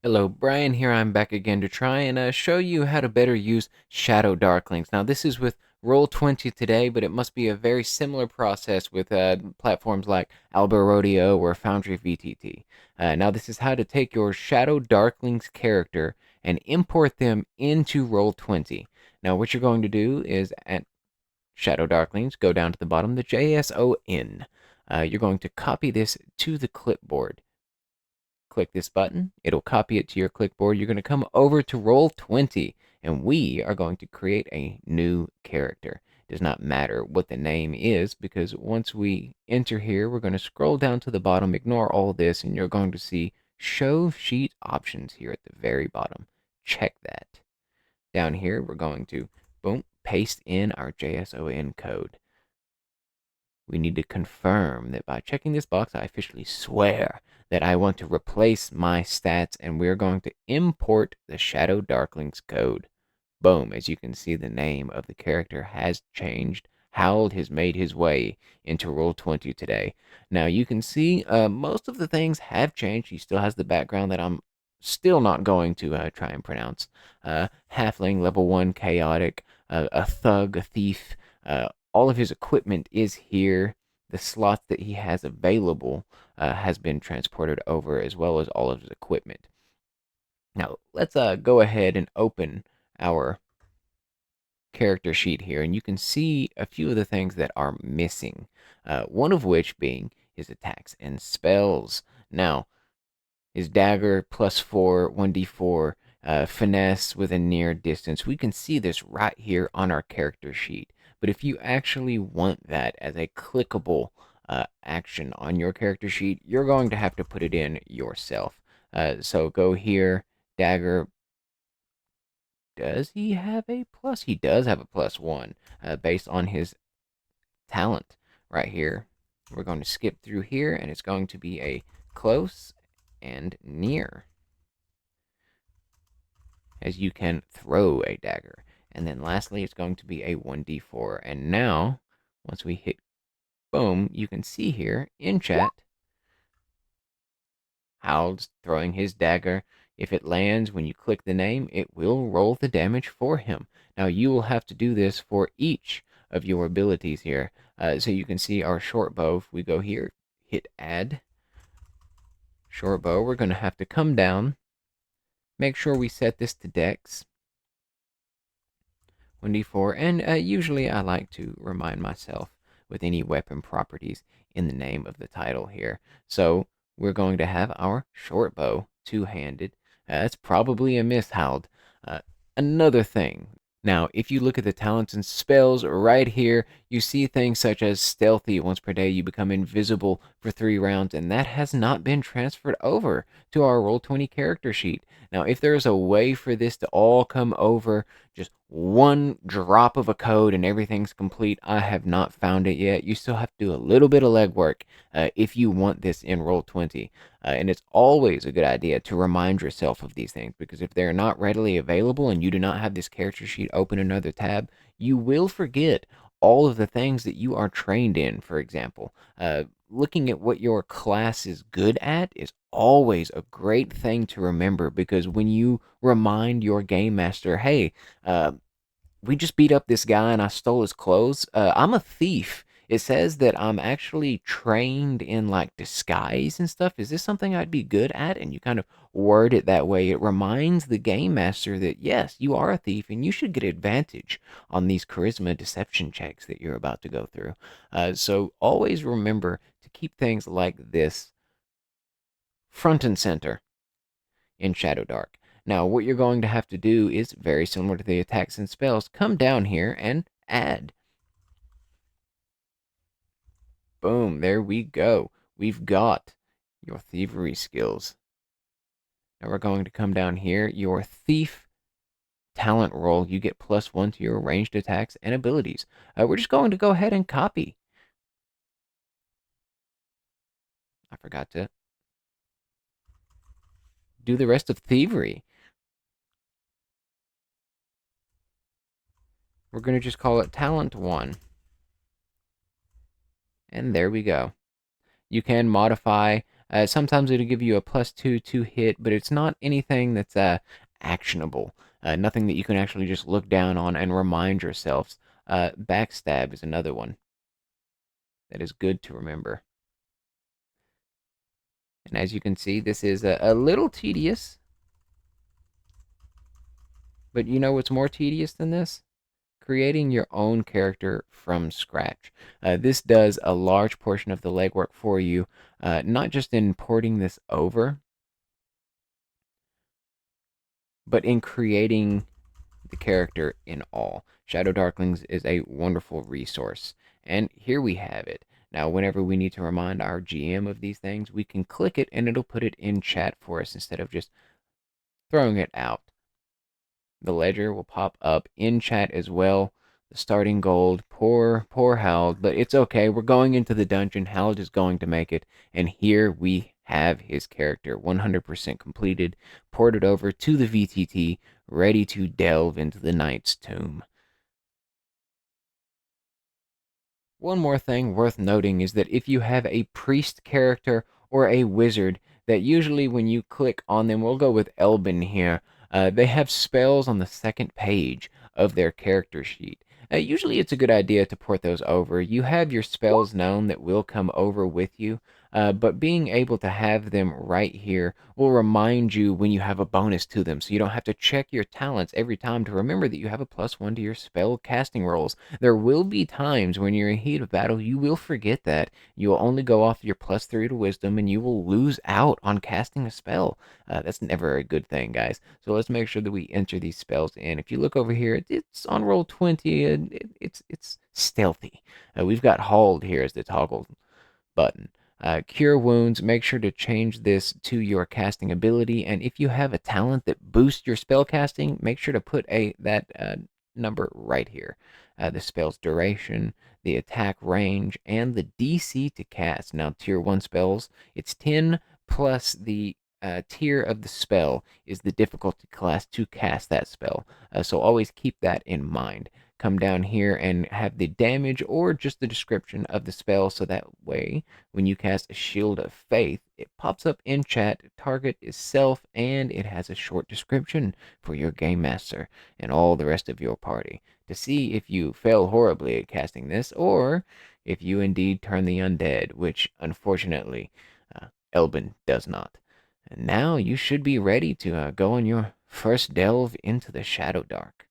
Hello, Brian here. I'm back again to try and show you how to better use ShadowDarklings. Now, this is with Roll20 today, but it must be a very similar process with platforms like Alba Rodeo or Foundry VTT. Now, this is how to take your ShadowDarklings character and import them into Roll20. Now, what you're going to do is at ShadowDarklings, go down to the bottom, the JSON. You're going to copy this to the clipboard. Click this button. It'll copy it to your clipboard. You're going to come over to Roll20, and we are going to create a new character. It does not matter what the name is, because once we enter here, we're going to scroll down to the bottom, ignore all this, and you're going to see Show Sheet Options here at the very bottom. Check that. Down here, we're going to, boom, paste in our JSON code. We need to confirm that by checking this box, I officially swear that I want to replace my stats, and we're going to import the ShadowDarklings code. Boom, as you can see, the name of the character has changed. Howld has made his way into Roll20 today. Now, you can see most of the things have changed. He still has the background that I'm still not going to try and pronounce. Halfling, level 1, chaotic, a thug, a thief, all of his equipment is here. The slots that he has available has been transported over, as well as all of his equipment. Now, let's go ahead and open our character sheet here, and you can see a few of the things that are missing. One of which being his attacks and spells. Now, his dagger +4, 1d4, finesse with a near distance. We can see this right here on our character sheet. But if you actually want that as a clickable action on your character sheet, you're going to have to put it in yourself. So go here, dagger. Does he have a plus? He does have a +1 based on his talent right here. We're going to skip through here, and it's going to be a close and near, as you can throw a dagger. And then lastly, it's going to be a 1d4. And now, once we hit boom, you can see here in chat, Howld's throwing his dagger. If it lands when you click the name, it will roll the damage for him. Now, you will have to do this for each of your abilities here. So you can see our short bow. If we go here, hit add short bow, we're going to have to come down. Make sure we set this to dex 1d4, and usually I like to remind myself with any weapon properties in the name of the title here. So we're going to have our short bow, two-handed. That's probably a miss, Howld. Another thing. Now, if you look at the talents and spells right here, you see things such as stealthy. Once per day, you become invisible for 3 rounds, and that has not been transferred over to our Roll20 character sheet. Now, if there's a way for this to all come over, just one drop of a code and everything's complete, I have not found it yet. You still have to do a little bit of legwork if you want this in Roll20. And it's always a good idea to remind yourself of these things, because if they're not readily available and you do not have this character sheet open another tab, you will forget all of the things that you are trained in. For example, looking at what your class is good at is always a great thing to remember, because when you remind your game master, hey, we just beat up this guy and I stole his clothes. I'm a thief. It says that I'm actually trained in like disguise and stuff. Is this something I'd be good at? And you kind of word it that way. It reminds the game master that yes, you are a thief and you should get advantage on these charisma deception checks that you're about to go through. So always remember to keep things like this front and center in Shadow Dark. Now, what you're going to have to do is very similar to the attacks and spells. Come down here and add. Boom, there we go. We've got your thievery skills. Now we're going to come down here. Your thief talent roll, you get +1 to your ranged attacks and abilities. We're just going to go ahead and copy. I forgot to do the rest of thievery. We're going to just call it talent 1. And there we go. You can modify Sometimes it'll give you a +2 to hit, but it's not anything that's actionable. Nothing that you can actually just look down on and remind yourselves. Backstab is another one that is good to remember. And as you can see, this is a little tedious. But you know what's more tedious than this? Creating your own character from scratch. This does a large portion of the legwork for you, not just in porting this over, but in creating the character in all. ShadowDarklings is a wonderful resource. And here we have it. Now, whenever we need to remind our GM of these things, we can click it and it'll put it in chat for us instead of just throwing it out. The ledger will pop up in chat as well. The starting gold, poor Hald, but it's okay. We're going into the dungeon. Hald is going to make it, and here we have his character 100% completed, ported over to the VTT, ready to delve into the Knight's Tomb. One more thing worth noting is that if you have a priest character or a wizard, that usually when you click on them, we'll go with Elbin here, they have spells on the second page of their character sheet. Usually it's a good idea to port those over. You have your spells known that will come over with you, but being able to have them right here will remind you when you have a bonus to them, so you don't have to check your talents every time to remember that you have a +1 to your spell casting rolls. There will be times when you're in heat of battle, you will forget that. You will only go off your +3 to wisdom, and you will lose out on casting a spell. That's never a good thing, guys. So let's make sure that we enter these spells in. If you look over here, it's on roll 20. It's stealthy. We've got hold here as the toggle button. Cure wounds, make sure to change this to your casting ability, and if you have a talent that boosts your spell casting, make sure to put that number right here. The spell's duration, the attack range, and the DC to cast. Now, tier 1 spells, it's 10 plus the tier of the spell is the difficulty class to cast that spell. So always keep that in mind. Come down here and have the damage or just the description of the spell, so that way when you cast a Shield of Faith, it pops up in chat, target is self, and it has a short description for your game master and all the rest of your party to see if you fail horribly at casting this or if you indeed turn the undead, which unfortunately Elbin does not. And now you should be ready to go on your first delve into the Shadow Dark.